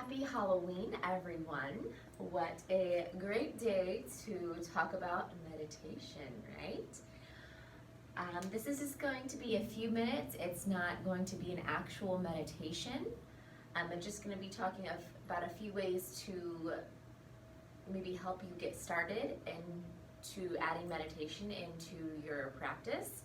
Happy Halloween, everyone. What a great day to talk about meditation, right? This is just going to be a few minutes. It's not going to be an actual meditation. I'm just going to be talking about a few ways to maybe help you get started and to adding meditation into your practice.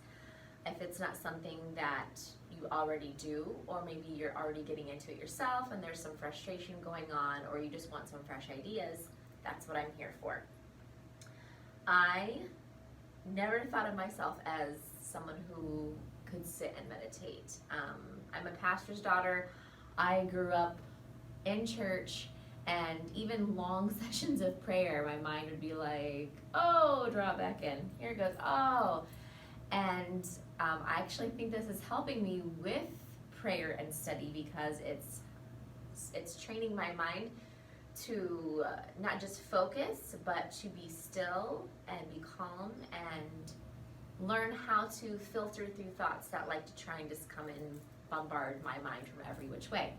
If it's not something that you already do, or maybe you're already getting into it yourself and there's some frustration going on, or you just want some fresh ideas, that's what I'm here for. I never thought of myself as someone who could sit and meditate. I'm a pastor's daughter. I grew up in church, and even long sessions of prayer, my mind would be like, oh, draw it back in. Here it goes, oh. And I actually think this is helping me with prayer and study because it's training my mind to not just focus, but to be still and be calm and learn how to filter through thoughts that like to try and just come and bombard my mind from every which way.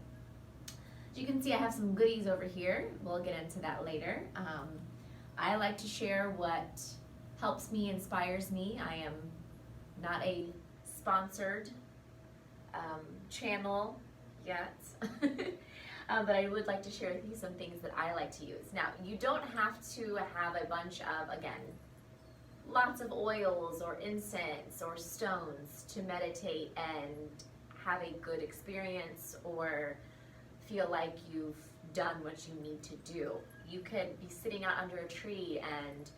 As you can see, I have some goodies over here. We'll get into that later. I like to share what helps me, inspires me. I am not a sponsored channel yet, but I would like to share with you some things that I like to use. Now, you don't have to have a bunch of, again, lots of oils or incense or stones to meditate and have a good experience or feel like you've done what you need to do. You could be sitting out under a tree and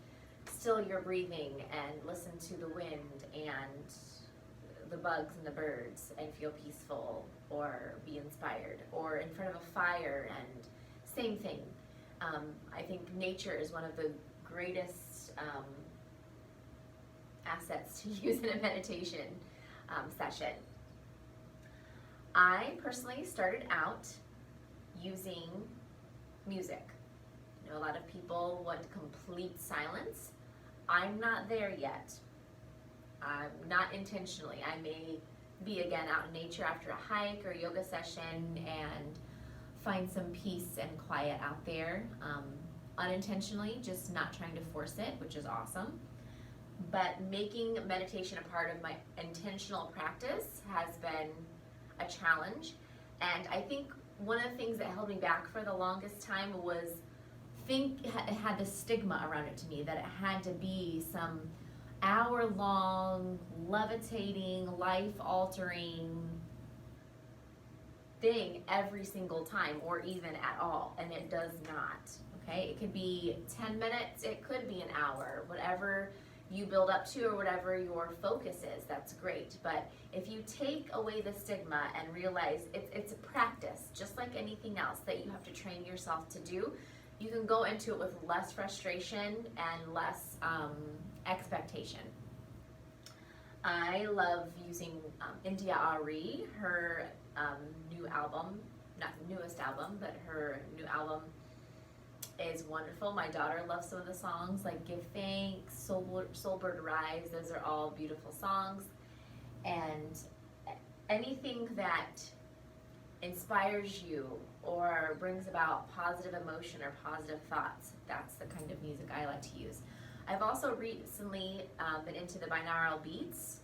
still your breathing and listen to the wind and the bugs and the birds and feel peaceful or be inspired, or in front of a fire and same thing. I think nature is one of the greatest assets to use in a meditation session. I personally started out using music. You know, a lot of people want complete silence. I'm not there yet. Not intentionally. I may be again out in nature after a hike or yoga session and find some peace and quiet out there. Unintentionally, just not trying to force it, which is awesome. But making meditation a part of my intentional practice has been a challenge. And I think one of the things that held me back for the longest time was it had this stigma around it to me that it had to be some hour-long, levitating, life-altering thing every single time, or even at all, and it does not, okay? It could be 10 minutes, it could be an hour, whatever you build up to or whatever your focus is, that's great. But if you take away the stigma and realize it's a practice, just like anything else that you have to train yourself to do, you can go into it with less frustration and less expectation. I love using India Ari, her new album, not newest album, but her new album is wonderful. My daughter loves some of the songs, like Give Thanks, Soulbird Rise. Those are all beautiful songs. And anything that inspires you or brings about positive emotion or positive thoughts, that's the kind of music I like to use. I've also recently been into the binaural beats,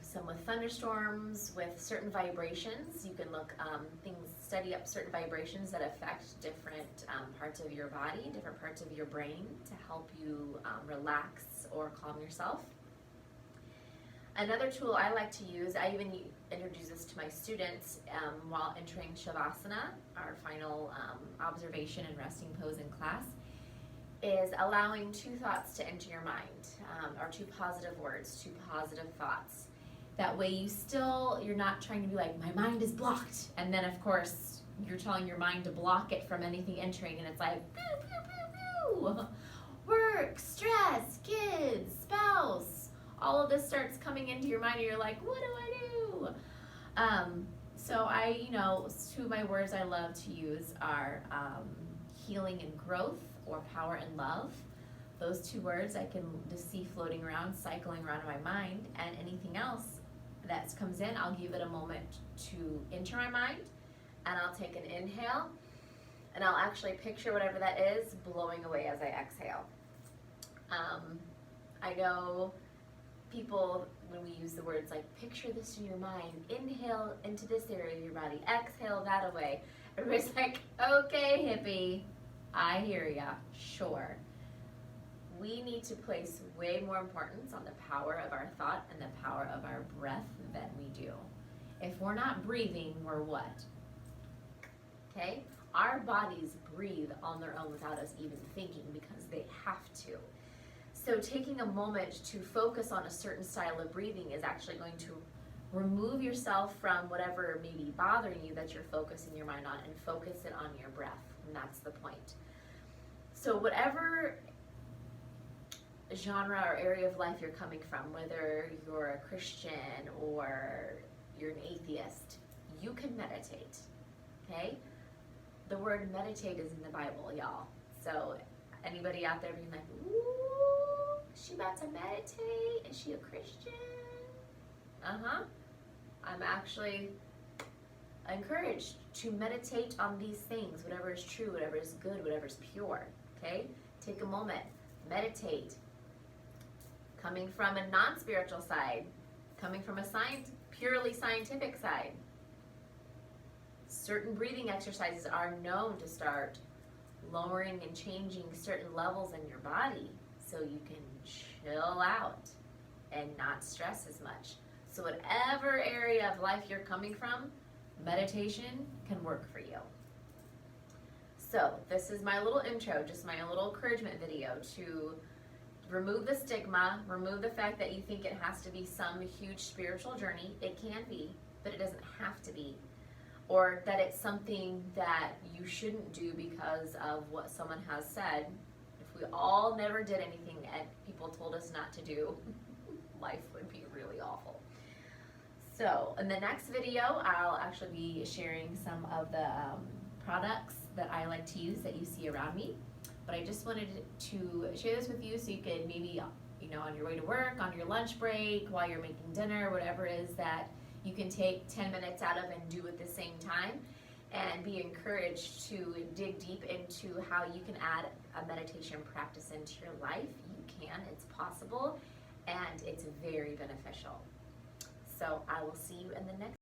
some with thunderstorms, with certain vibrations. You can look study up certain vibrations that affect different parts of your body, different parts of your brain to help you relax or calm yourself. Another tool I like to use, I even introduce this to my students while entering Shavasana, our final observation and resting pose in class, is allowing two thoughts to enter your mind, or two positive words, two positive thoughts. That way you're not trying to be like, my mind is blocked, and then of course you're telling your mind to block it from anything entering, and it's like, pew, pew, pew, pew. Work, stress, kids, spouse, all of this starts coming into your mind and you're like, what do I do? So two of my words I love to use are healing and growth, or power and love. Those two words I can just see floating around, cycling around in my mind, and anything else that comes in, I'll give it a moment to enter my mind, and I'll take an inhale And I'll actually picture whatever that is blowing away as I exhale. I know people, when we use the words like picture this in your mind, inhale into this area of your body, exhale that away. Everybody's like, okay, hippie, I hear ya, sure. We need to place way more importance on the power of our thought and the power of our breath than we do. If we're not breathing, we're what? Okay? Our bodies breathe on their own without us even thinking because they have to. So taking a moment to focus on a certain style of breathing is actually going to remove yourself from whatever may be bothering you that you're focusing your mind on and focus it on your breath. And that's the point. So whatever genre or area of life you're coming from, whether you're a Christian or you're an atheist, you can meditate, okay? The word meditate is in the Bible, y'all. So anybody out there being like, ooh, is she about to meditate? Is she a Christian? Uh-huh. I'm actually encouraged to meditate on these things, whatever is true, whatever is good, whatever is pure, okay? Take a moment, meditate. Coming from a non-spiritual side, coming from a purely scientific side, certain breathing exercises are known to start lowering and changing certain levels in your body so you can chill out and not stress as much. So whatever area of life you're coming from, meditation can work for you. So this is my little intro, just my little encouragement video to remove the stigma, remove the fact that you think it has to be some huge spiritual journey. It can be, but it doesn't have to be. Or that it's something that you shouldn't do because of what someone has said. If we all never did anything and people told us not to do, life would be really awful. So in the next video, I'll actually be sharing some of the products that I like to use that you see around me. But I just wanted to share this with you so you could maybe, on your way to work, on your lunch break, while you're making dinner, whatever it is that you can take 10 minutes out of and do at the same time, and be encouraged to dig deep into how you can add a meditation practice into your life. You can, it's possible, and it's very beneficial. So I will see you in the next